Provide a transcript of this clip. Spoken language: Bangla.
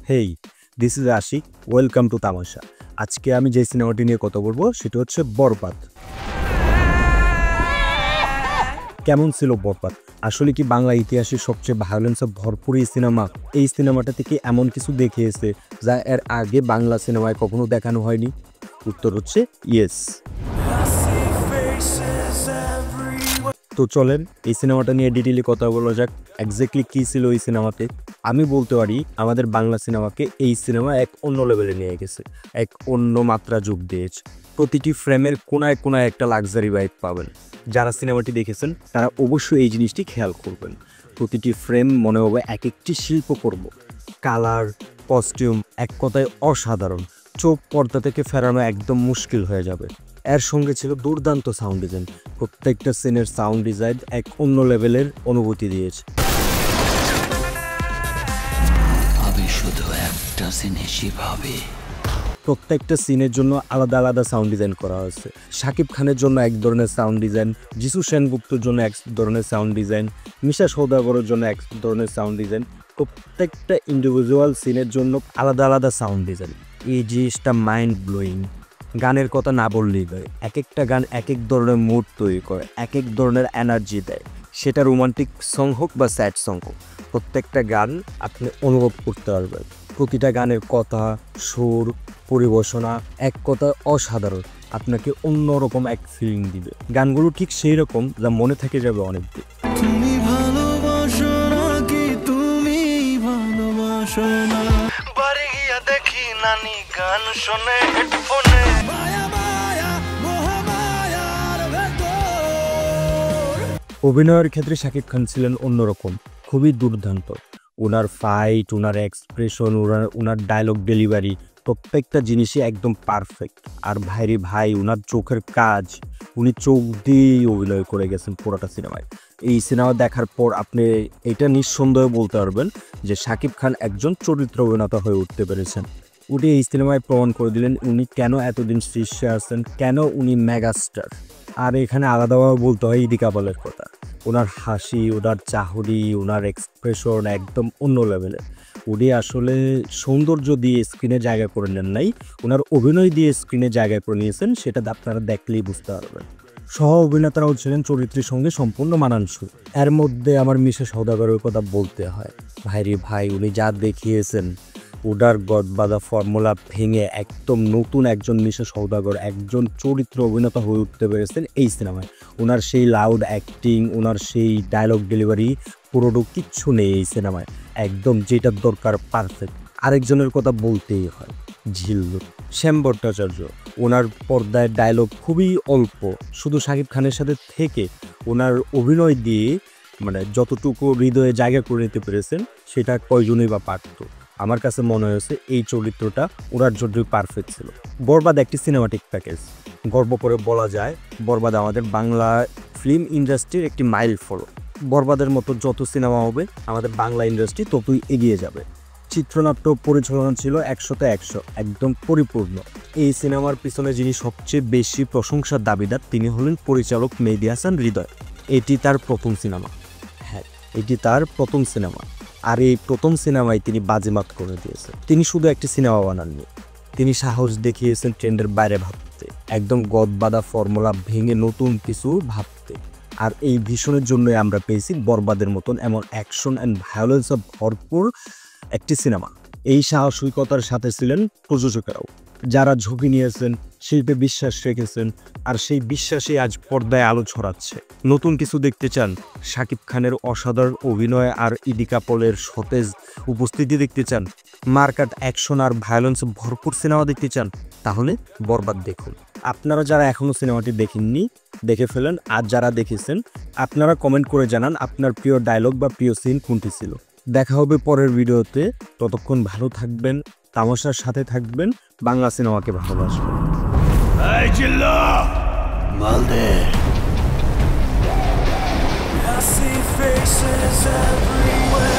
Hey, this is Ashik. Welcome to Tamasha. আজকে আমি যে সিনেমাটি নিয়ে কথা বলবো সেটা হচ্ছে বরবাদ। কেমন ছিল বরবাদ? আসলে কি বাংলা ইতিহাসের সবচেয়ে ভায়োলেন্সে ভরপুর এই সিনেমা? এই সিনেমাটা থেকে এমন কিছু দেখিয়েছে যা এর আগে বাংলা সিনেমায় কখনো দেখানো হয়নি? উত্তর হচ্ছে ইয়েস। তো চলেন এই সিনেমাটা নিয়ে ডিটেইলে কথা বলা যাক। এক্স্যাক্টলি কী ছিল এই সিনেমাতে? আমি বলতে পারি আমাদের বাংলা সিনেমাকে এই সিনেমা এক অন্য লেভেলে নিয়ে গেছে, এক অন্য মাত্রা যোগ দিয়েছে। প্রতিটি ফ্রেমের কোনায় কোনায় একটা লাক্সারি ভাইব পাবেন। যারা সিনেমাটি দেখেছেন তারা অবশ্যই এই জিনিসটি খেয়াল করবেন। প্রতিটি ফ্রেম মনে হবে এক একটি শিল্পকর্ম। কালার, কস্টিউম এক কথায় অসাধারণ। চোখ পর্দা থেকে ফেরানো একদম মুশকিল হয়ে যাবে। এর সঙ্গে ছিল দুর্দান্ত সাউন্ড ডিজাইন। প্রত্যেকটা সিনের সাউন্ড ডিজাইন এক অন্য লেভেলের অনুভূতি দিয়েছে। আমি শুধু একটা জিনিসই ভাবি, প্রত্যেকটা সিনের জন্য আলাদা আলাদা সাউন্ড ডিজাইন করা হয়েছে। শাকিব খানের জন্য এক ধরনের সাউন্ড ডিজাইন, যিশু সেনগুপ্তর জন্য এক ধরনের সাউন্ড ডিজাইন, মিশা সওদাগরের জন্য এক ধরনের সাউন্ড ডিজাইন। প্রত্যেকটা ইন্ডিভিজুয়াল সিনের জন্য আলাদা আলাদা সাউন্ড ডিজাইন। এই জিনিসটা মাইন্ড ব্লোয়িং। গানের কথা না বললেই নয়, এক একটা গান এক এক ধরনের মুড তৈরি করে, এক এক ধরনের এনার্জি দেয়। সেটা রোমান্টিক সং হোক বা স্যাড সং হোক, প্রত্যেকটা গান আপনি অনুভব করতে পারবেন। প্রতিটা গানের কথা, সুর, পরিবেশনা এক কথা অসাধারণ। আপনাকে অন্যরকম এক ফিলিং দিবে। গানগুলো ঠিক সেই রকম যা মনে থেকে যাবে অনেক দিন। তুমি ভালোবাসো নাকি তুমি ভালোবাসো না, বাড়ি গিয়া দেখি নানি গান শোনে হেডফোনে। অভিনয়ের ক্ষেত্রে শাকিব খান ছিলেন অন্যরকম, খুবই দুর্দান্ত। ওনার ফাইট, ওনার এক্সপ্রেশন, ওনার ডায়লগ ডেলিভারি প্রত্যেকটা জিনিসই একদম পারফেক্ট। আর ভাইরে ভাই, ওনার চোখের কাজ, উনি চোখ দিয়েই অভিনয় করে গেছেন পুরোটা সিনেমায়। এই সিনেমা দেখার পর আপনি এটা নিঃসন্দেহে বলতে পারবেন যে শাকিব খান একজন চরিত্র অভিনেতা হয়ে উঠতে পেরেছেন। উনি এই সিনেমায় প্রমাণ করে দিলেন উনি কেন এতদিন শীর্ষে আছেন, কেন উনি মেগাস্টার। আর এখানে আলাদাভাবে বলতে হয় ইদি কাপালের কথা। ওনার হাসি, ওনার চাহনি, ওনার এক্সপ্রেশন একদম অন্য লেভেলের। উনি আসলে সৌন্দর্য দিয়ে স্ক্রিনে জায়গা করে নেন নাই, ওনার অভিনয় দিয়ে স্ক্রিনে জায়গা করে নিয়েছেন। সেটা আপনারা দেখলেই বুঝতে পারবেন। সহ অভিনেতারাও ছিলেন চরিত্রের সঙ্গে সম্পূর্ণ মানানসই। এর মধ্যে আমার মিশা সওদাগরের কথা বলতে হয়। ভাইরে ভাই, উনি যা দেখিয়েছেন, ওনার গদবাঁধা ফর্মুলা ভেঙে একদম নতুন একজন মিশা সওদাগর, একজন চরিত্র অভিনেতা হয়ে উঠতে পেরেছেন এই সিনেমায়। ওনার সেই লাউড অ্যাক্টিং, ওনার সেই ডায়লগ ডেলিভারি, পুরোটা কিচ্ছু নেই এই সিনেমায়। একদম যেটার দরকার পারফেক্ট। আরেকজনের কথা বলতেই হয়, ঝিল্লুর শ্যাম ভট্টাচার্য। ওনার পর্দায় ডায়লগ খুবই অল্প, শুধু শাকিব খানের সাথে থেকে ওনার অভিনয় দিয়ে যতটুকু হৃদয়ে জায়গা করে নিতে পেরেছেন সেটা কয়জনই বা পারত। আমার কাছে মনে হয়েছে এই চরিত্রটা ওনার জন্যই পারফেক্ট ছিল। বরবাদ একটি সিনেমাটিক প্যাকেজ। গর্ব করে বলা যায় বরবাদ আমাদের বাংলা ফিল্ম ইন্ডাস্ট্রির একটি মাইল ফলক। বরবাদের মতো যত সিনেমা হবে আমাদের বাংলা ইন্ডাস্ট্রি ততই এগিয়ে যাবে। চিত্রনাট্য পরিচালনা ছিল 100তে 100, একদম পরিপূর্ণ। এই সিনেমার পিছনে যিনি সবচেয়ে বেশি প্রশংসার দাবিদার তিনি হলেন পরিচালক মেহেদী হাসান হৃদয়। এটি তার প্রথম সিনেমা। হ্যাঁ, এটি তার প্রথম সিনেমা। আর এই প্রথম সিনেমায় তিনি বাজিমাত করে দিয়েছেন। তিনি শুধু একটি সিনেমা বানাননি, তিনি সাহস দেখিয়েছেন ট্রেন্ডের বাইরে ভাবতে, একদম গদবাঁধা ফর্মুলা ভেঙে নতুন কিছু ভাবতে। আর এই ভীষণের জন্যই আমরা পেয়েছি বরবাদের মতন এমন অ্যাকশন অ্যান্ড ভায়োলেন্সে ভরপুর একটি সিনেমা। এই সাহসিকতার সাথে ছিলেন প্রযোজকেরাও, যারা ঝুঁকি নিয়েছেন, শিল্পে বিশ্বাস রেখেছেন, আর সেই বিশ্বাসই আজ পর্দায় আলো ছড়াচ্ছে। নতুন কিছু দেখতে চান, শাকিব খানের অসাধারণ অভিনয় আর ইদি কাপলের সতেজ উপস্থিতি দেখতে চান, মার্কাট অ্যাকশন আর ভায়োলেন্স ভরপুর সিনেমা দেখতে চান, তাহলে বরবাদ দেখুন। আপনারা যারা এখনও সিনেমাটি দেখেননি দেখে ফেলেন, আর যারা দেখেছেন আপনারা কমেন্ট করে জানান আপনার প্রিয় ডায়লগ বা প্রিয় সিন কোনটি ছিল। দেখা হবে পরের ভিডিওতে। ততক্ষণ ভালো থাকবেন, তামাশার সাথে থাকবেন, বাংলা সিনেমাকে ভালোবাসবেন। এই জিল্লা মালদে। I see faces everywhere.